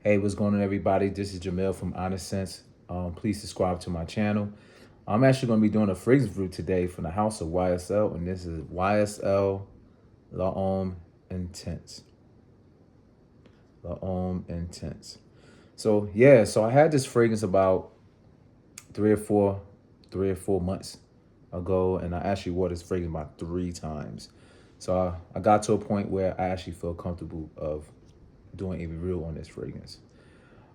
Hey, what's going on, everybody? This is Jamil from Honest Sense. Please subscribe to my channel. I'm actually going to be doing a fragrance review today from the house of YSL, and this is Ysl L'Homme Intense. L'Homme Intense. So yeah, so I had this fragrance about three or four months ago, and I actually wore this fragrance about 3 times. So I got to a point where I actually feel comfortable of doing a review on this fragrance.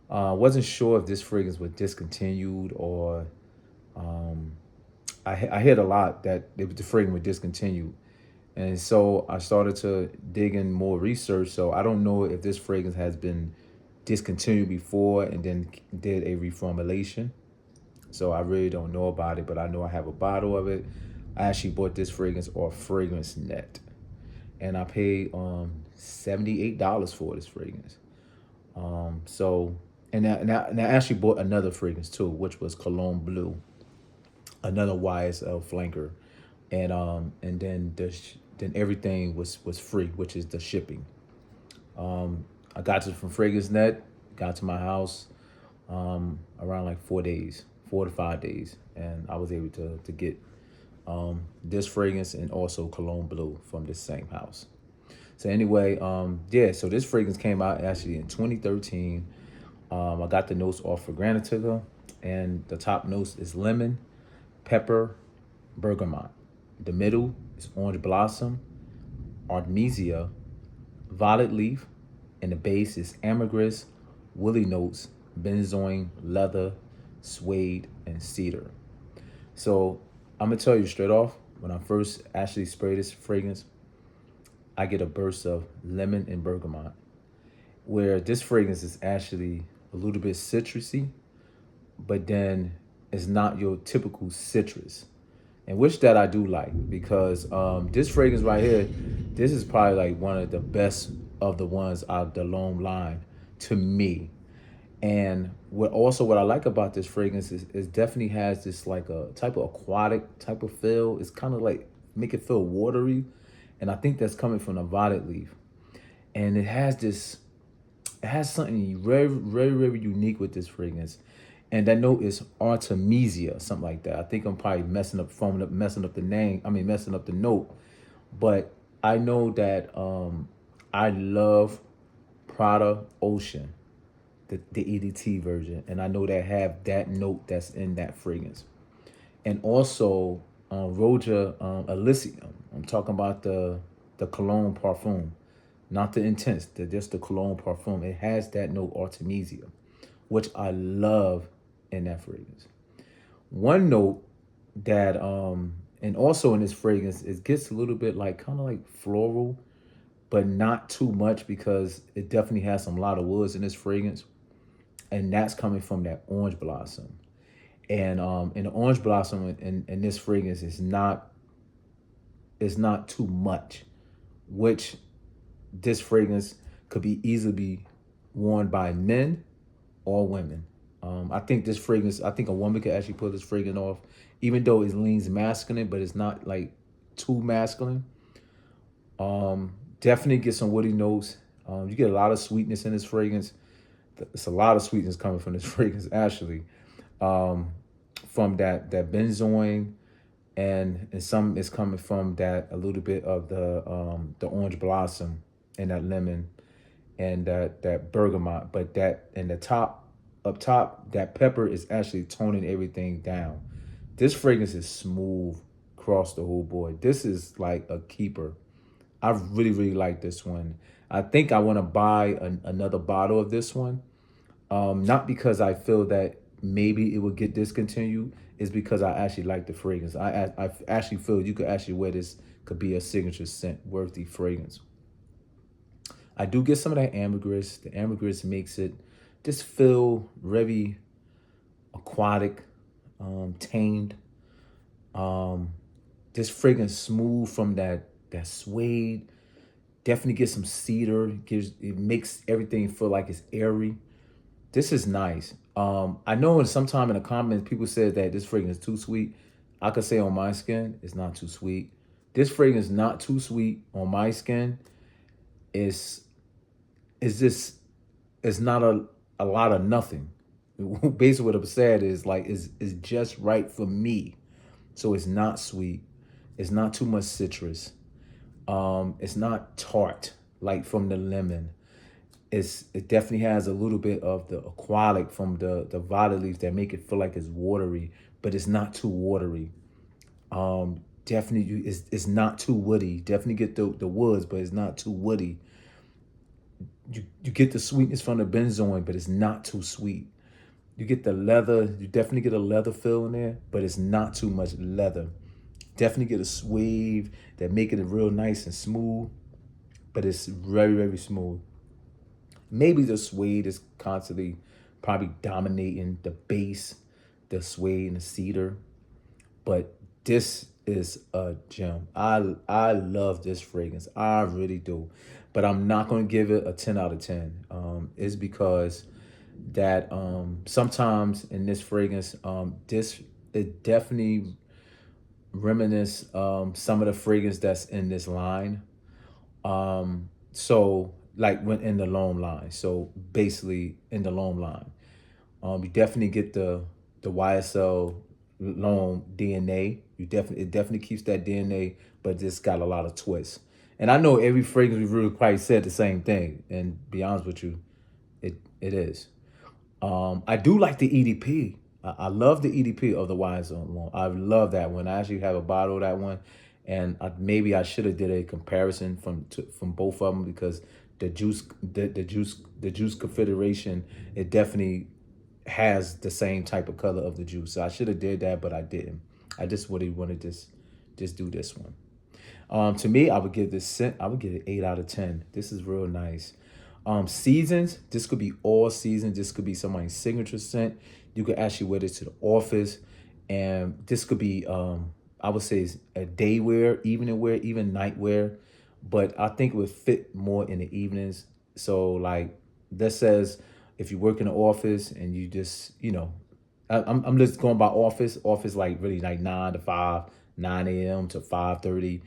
Wasn't sure if this fragrance was discontinued or I heard a lot that the fragrance was discontinued. And so I started to dig in more research. So I don't know if this fragrance has been discontinued before and then did a reformulation. So I really don't know about it, but I know I have a bottle of it. I actually bought this fragrance off Fragrance Net. And I paid $78 for this fragrance. So and I actually bought another fragrance too, which was Cologne Blue, another YSL flanker, and then then everything was free, which is the shipping. I got it from Fragrance Net, got to my house around like 4 days, 4 to 5 days, and I was able to get this fragrance and also Cologne Blue from this same house. So anyway, yeah, so this fragrance came out actually in 2013. I got the notes off for Granitica, and the top notes is lemon, pepper, bergamot. The middle is orange blossom, artemisia, violet leaf, and the base is ambergris, woolly notes, benzoin, leather, suede, and cedar. So I'm gonna tell you straight off, when I first actually spray this fragrance, I get a burst of lemon and bergamot, where this fragrance is actually a little bit citrusy, but then it's not your typical citrus. And which that I do like, because this fragrance right here, this is probably like one of the best of the ones out of the L'Homme line to me. And what I like about this fragrance is definitely has this like a type of aquatic type of feel. It's kind of like make it feel watery, and I think that's coming from the violet leaf. And it has something very, very, very unique with this fragrance. And that note is Artemisia, something like that. I think I'm probably messing up the name. I mean, messing up the note. But I know that I love Prada Ocean, the EDT version. And I know they have that note that's in that fragrance. And also Roja Elysium. I'm talking about the cologne parfum, not the intense, just the cologne parfum. It has that note Artemisia, which I love in that fragrance. One note that and also in this fragrance, it gets a little bit like kind of like floral, but not too much, because it definitely has some lot of woods in this fragrance, and that's coming from that orange blossom. And the orange blossom in this fragrance is not too much, which this fragrance could be easily be worn by men or women. I think this fragrance, I think a woman could actually put this fragrance off, even though it leans masculine, but it's not like too masculine. Definitely get some woody notes. You get a lot of sweetness in this fragrance. It's a lot of sweetness coming from this fragrance, actually. From that benzoin, and some is coming from that a little bit of the orange blossom and that lemon and that bergamot. But that in the top, up top, that pepper is actually toning everything down. This fragrance is smooth across the whole board. This is like a keeper. I really, really like this one. I think I want to buy another bottle of this one. Not because I feel that maybe it will get discontinued. It's because I actually like the fragrance. I actually feel you could actually wear this, could be a signature scent worthy fragrance. I do get some of that ambergris. The ambergris makes it just feel very aquatic, tamed. This fragrance smooth from that suede. Definitely get some cedar. It makes everything feel like it's airy. This is nice. I know sometime in the comments people said that this fragrance is too sweet. I could say on my skin, it's not too sweet. This fragrance is not too sweet on my skin. It's just, it's not a lot of nothing. Basically, what I'm saying is like is just right for me. So it's not sweet. It's not too much citrus. It's not tart like from the lemon. It definitely has a little bit of the alcoholic from the violet leaves that make it feel like it's watery, but it's not too watery. Definitely, it's not too woody. Definitely get the woods, but it's not too woody. You get the sweetness from the benzoin, but it's not too sweet. You get the leather. You definitely get a leather feel in there, but it's not too much leather. Definitely get a suave that make it real nice and smooth, but it's very, very smooth. Maybe the suede is constantly probably dominating the base, the suede and the cedar, but this is a gem. I love this fragrance. I really do. But I'm not going to give it a 10 out of 10. It's because that sometimes in this fragrance, this it definitely reminisce some of the fragrance that's in this line. So like when in the L'Homme line. So basically in the L'Homme line. You definitely get the YSL L'Homme DNA. It definitely keeps that DNA, but it's got a lot of twists. And I know every fragrance we really quite said the same thing. And be honest with you, it is. I do like the EDP. I love the EDP of the YSL one. I love that one. I actually have a bottle of that one, and maybe I should have did a comparison from both of them because the juice confederation, it definitely has the same type of color of the juice. So I should have did that, but I didn't. I just really wanted to just do this one. To me, I would give this scent. I would give it 8 out of 10. This is real nice. Seasons. This could be all seasons. This could be somebody's signature scent. You could actually wear this to the office, and this could be I would say it's a day wear, evening wear, even night wear. But I think it would fit more in the evenings. So like that says if you work in the office and you just I'm just going by office like really like 9 to 5, 9 a.m. to 5:30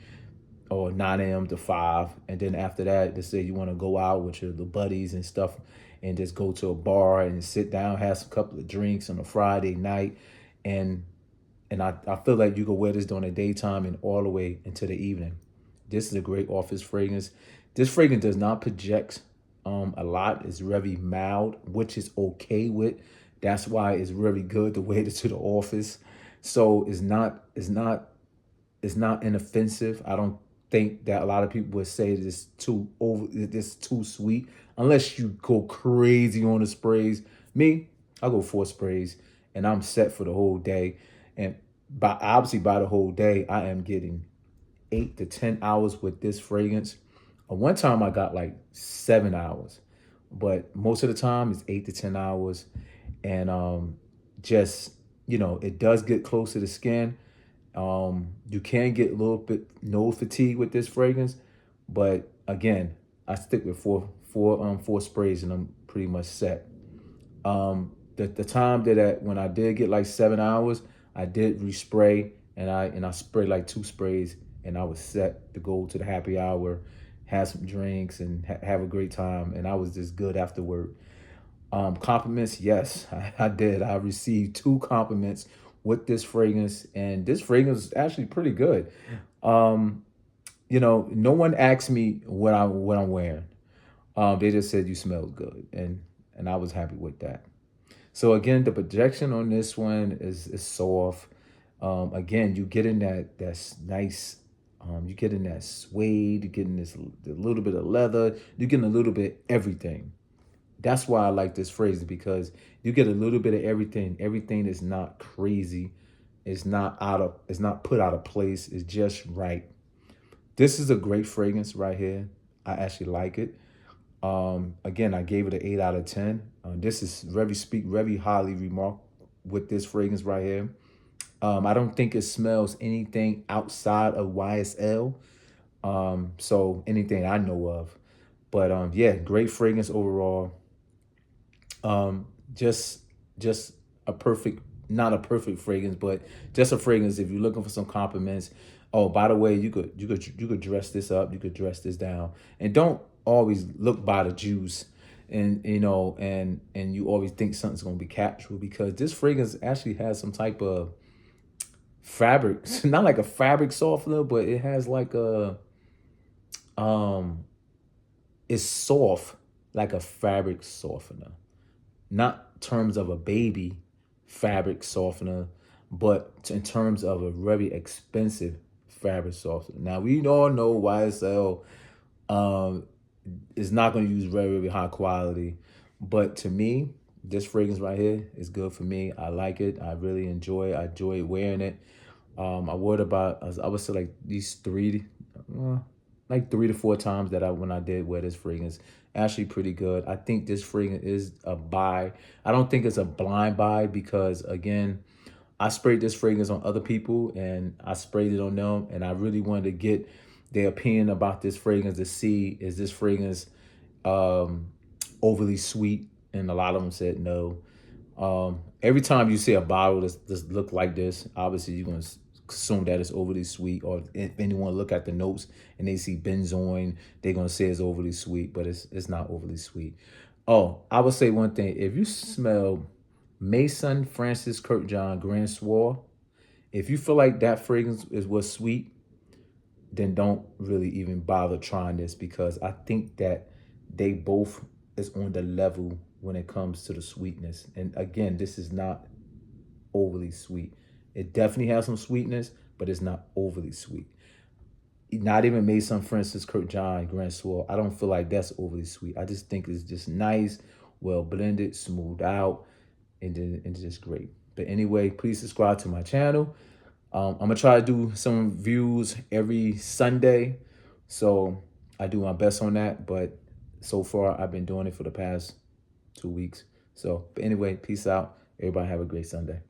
or 9 a.m. to 5. And then after that, let's say you want to go out with your little buddies and stuff and just go to a bar and sit down, have some couple of drinks on a Friday night. And I feel like you can wear this during the daytime and all the way into the evening. This is a great office fragrance. This fragrance does not project a lot. It's very mild, which is okay with. That's why it's really good to wear this to the office. So it's not inoffensive. I don't think that a lot of people would say this too sweet, unless you go crazy on the sprays. Me, I go 4 sprays and I'm set for the whole day. And by the whole day, I am getting 8 to 10 hours with this fragrance. One time I got like 7 hours, but most of the time it's 8 to 10 hours. And just it does get close to the skin. You can get a little bit nose fatigue with this fragrance, but again, I stick with four sprays and I'm pretty much set. The time when I did get like 7 hours, I did respray and I sprayed like 2 sprays and I was set to go to the happy hour, have some drinks and have a great time, and I was just good afterward. Compliments, yes, I did. I received 2 compliments with this fragrance, and this fragrance is actually pretty good. No one asked me what I'm wearing. They just said you smell good, and I was happy with that. So again, the projection on this one is soft. Again, you get in that's nice. You get in that suede. You get in this a little bit of leather. You get in a little bit everything. That's why I like this phrase, because you get a little bit of everything. Everything is not crazy. It's not put out of place. It's just right. This is a great fragrance right here. I actually like it. Again, I gave it an 8 out of 10. This is very highly remarked with this fragrance right here. I don't think it smells anything outside of YSL. So anything I know of. But yeah, great fragrance overall. Just a perfect, not a perfect fragrance, but just a fragrance if you're looking for some compliments. Oh, by the way, you could dress this up, you could dress this down, and don't always look by the juice. and and you always think something's gonna be casual because this fragrance actually has some type of fabric, not like a fabric softener, but it has like a um it's soft like a fabric softener, not terms of a baby fabric softener, but in terms of a very expensive fabric softener. Now we all know YSL um, is not going to use very, very high quality, but to me, this fragrance right here is good for me. I like it. I really enjoy it. I enjoy wearing it. I wore it about, I would say like these uh, like 3 to 4 times that when I did wear this fragrance. Actually pretty good. I think this fragrance is a buy. I don't think it's a blind buy because again, I sprayed this fragrance on other people and I sprayed it on them and I really wanted to get their opinion about this fragrance to see is this fragrance um, overly sweet, and a lot of them said no. Every time you see a bottle that's look like this, obviously you're gonna assume that it's overly sweet. Or if anyone look at the notes and they see benzoin, they're gonna say it's overly sweet, but it's not overly sweet. Oh, I would say one thing: if you smell Mason Francis Kirkjohn Grand Soir, if you feel like that fragrance was sweet, then don't really even bother trying this because I think that they both is on the level when it comes to the sweetness. And again, this is not overly sweet. It definitely has some sweetness, but it's not overly sweet. Not even Mason Francis Kirkjohn Grand Soir. I don't feel like that's overly sweet. I just think it's just nice, well blended, smoothed out, and then it's just great. But anyway, please subscribe to my channel. I'm gonna try to do some views every Sunday, so I do my best on that. But so far, I've been doing it for the past 2 weeks. So, but anyway, peace out. Everybody have a great Sunday.